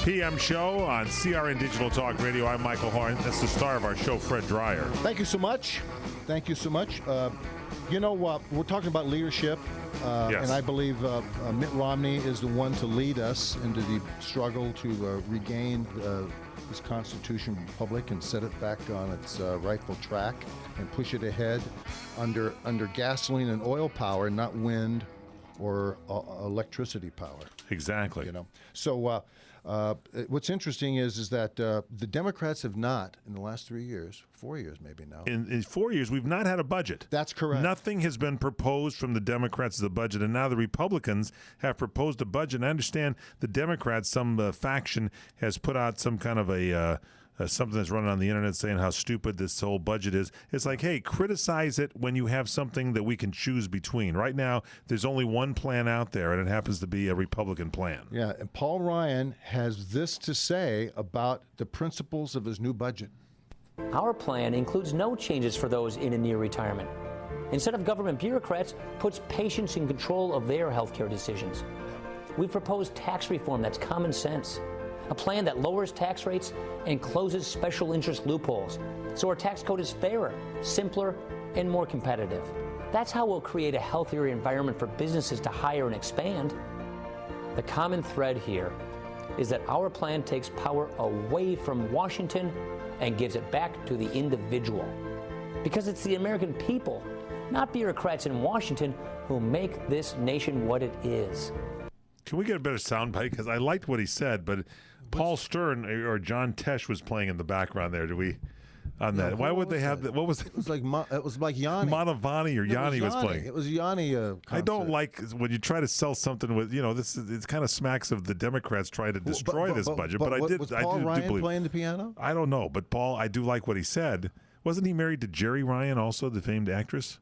PM show on CRN Digital Talk Radio. I'm Michael Horn. That's the star of our show, Fred Dryer. Thank you so much. Thank you so much. We're talking about leadership, Yes. and I believe Mitt Romney is the one to lead us into the struggle to regain this constitutional republic and set it back on its rightful track and push it ahead under gasoline and oil power, not wind or electricity power. Exactly. So what's interesting is that the Democrats have not, in the last 3 years, 4 years maybe now. In 4 years, we've not had a budget. That's correct. Nothing has been proposed from the Democrats as a budget, and now the Republicans have proposed a budget. And I understand the Democrats, some faction, has put out some kind of a something that's running on the internet saying how stupid this whole budget is. It's like, hey, criticize it when you have something that we can choose between. Right now, there's only one plan out there, and it happens to be a Republican plan. Yeah, and Paul Ryan has this to say about the principles of his new budget. Our plan includes no changes for those in and near retirement. Instead of government bureaucrats, puts patients in control of their healthcare decisions. We've proposed tax reform that's common sense. A plan that lowers tax rates and closes special interest loopholes, so our tax code is fairer, simpler, and more competitive. That's how we'll create a healthier environment for businesses to hire and expand. The common thread here is that our plan takes power away from Washington and gives it back to the individual. Because it's the American people, not bureaucrats in Washington, who make this nation what it is. Can we get a better soundbite? Because I liked what he said, but Paul Stern or John Tesh was playing in the background there. Did we on that? Why would they have that? What was it? It was like Yanni. Manavani or Yanni was playing. It was Yanni. I don't like when you try to sell something with, it's kind of smacks of the Democrats trying to destroy this budget. But was Paul Ryan believe playing the piano? I don't know, but Paul, I do like what he said. Wasn't he married to Jerry Ryan, also the famed actress?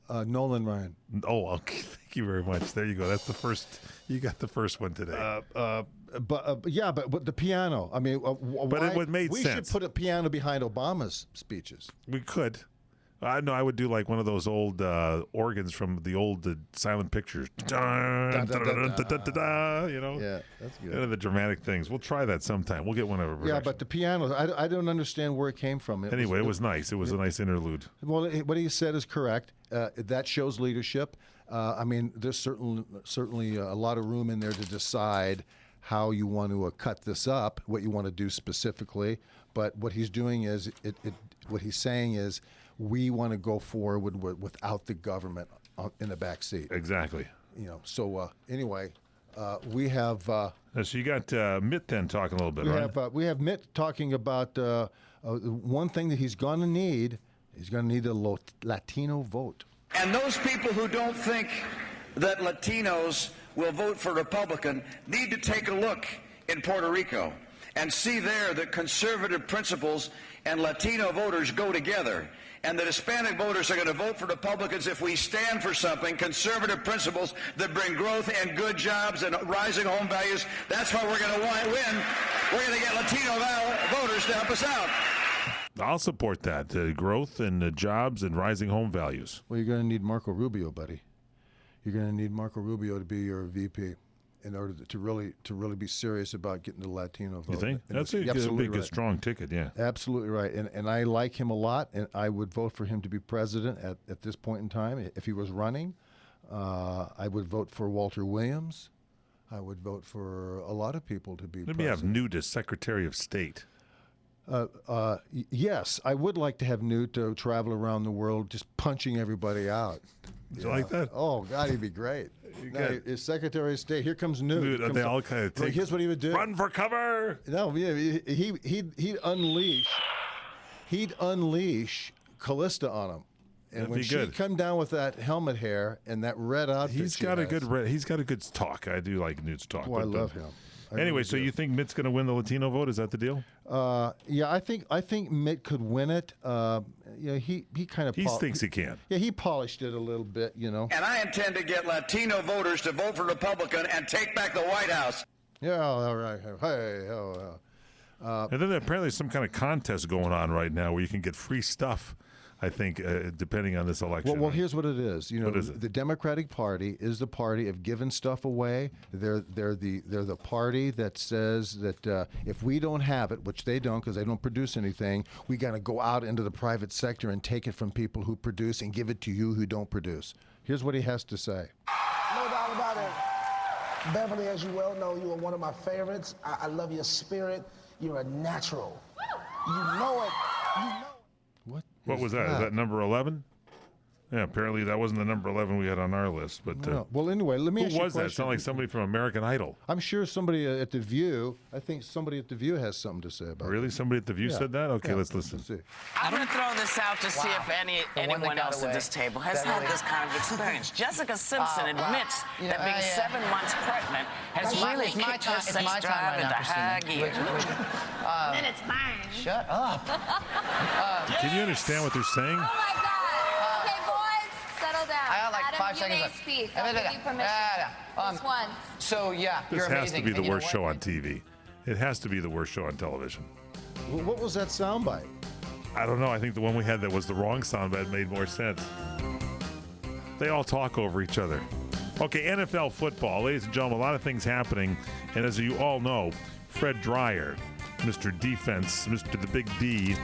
Nolan Ryan. Oh, okay. Thank you very much. There you go. That's the first. You got the first one today. But the piano. I mean, but it made we sense. Should put a piano behind Obama's speeches. We could. No, I would do like one of those old organs from the old silent pictures. Yeah, that's good. One of the dramatic things. We'll try that sometime. We'll get one of our Yeah, but the piano, I don't understand where it came from. It was nice. It was a nice interlude. Well, what he said is correct. That shows leadership. I mean, there's certainly a lot of room in there to decide how you want to cut this up, what you want to do specifically. But what he's doing is, what he's saying is, we want to go forward without the government in the back seat. Exactly. So anyway, we have. So you got Mitt then talking a little bit, right? We have Mitt talking about one thing that he's going to need. He's going to need a Latino vote. And those people who don't think that Latinos will vote for Republican need to take a look in Puerto Rico and see there that conservative principles and Latino voters go together. And that Hispanic voters are going to vote for Republicans if we stand for something, conservative principles that bring growth and good jobs and rising home values. That's why we're going to win. We're going to get Latino voters to help us out. I'll support that. Growth and jobs and rising home values. Well, you're going to need Marco Rubio, buddy. You're going to need Marco Rubio to be your VP in order to really be serious about getting the Latino vote. You think? That's a big, strong ticket, yeah. Absolutely right. And I like him a lot, and I would vote for him to be president at this point in time. If he was running, I would vote for Walter Williams. I would vote for a lot of people to be president. Maybe have Newt as Secretary of State. Yes, I would like to have Newt travel around the world just punching everybody out. You like that? Oh, God, he'd be great. His Secretary of State, here comes Newt. They all kind of take. Here's what he would do. Run for cover. No, yeah, he'd unleash Callista on him. And That'd when be she good. come down with that helmet hair and that red outfit, He's got a good talk. I do like Newt's talk. Oh, I love him. Anyway, so you think Mitt's going to win the Latino vote? Is that the deal? Yeah, I think Mitt could win it. He kind of thinks he can. Yeah, he polished it a little bit, And I intend to get Latino voters to vote for Republican and take back the White House. Yeah, all right. Hey, and then apparently some kind of contest going on right now where you can get free stuff I think, depending on this election. Well, here's what it is. You know, What is it? The Democratic Party is the party of giving stuff away. They're the party that says that if we don't have it, which they don't because they don't produce anything, we got to go out into the private sector and take it from people who produce and give it to you who don't produce. Here's what he has to say. No doubt about it. Beverly, as you well know, you are one of my favorites. I love your spirit. You're a natural. You know it. You know it. What was that? Is that number 11? Yeah, apparently that wasn't the number 11 we had on our list. But No. Well, anyway, let me ask who you was a that? It question. sounded like somebody from American Idol. I'm sure somebody at The View, I think somebody at The View has something to say about it. Really? Somebody at The View Yeah. said that? Okay, Yeah, let's listen. see. I'm going to throw this out to see if anyone else at this table has had this kind of experience. Jessica Simpson admits that being 7 months pregnant has really kicked her sex drive into high gear. Then it's mine. Shut up. Can you understand what they're saying? Oh my God. Okay, boys, settle down. I got like Adam, 5 seconds you may left. speak. I'll give you permission. This once. So, yeah, This you're has amazing. to be the And you know worst what? show on TV. It has to be the worst show on television. Well, what was that soundbite? I don't know. I think the one we had that was the wrong soundbite made more sense. They all talk over each other. Okay, NFL football. Ladies and gentlemen, a lot of things happening. And as you all know, Fred Dryer, Mr. Defense, Mr. The Big D,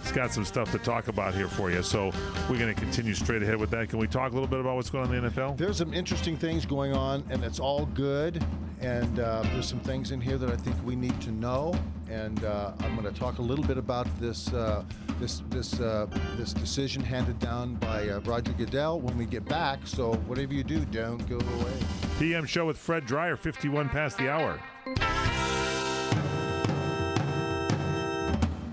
has got some stuff to talk about here for you. So we're going to continue straight ahead with that. Can we talk a little bit about what's going on in the NFL? There's some interesting things going on, and it's all good. And there's some things in here that I think we need to know. And I'm going to talk a little bit about this decision handed down by Roger Goodell when we get back. So whatever you do, don't go away. PM show with Fred Dryer, 51 past the hour.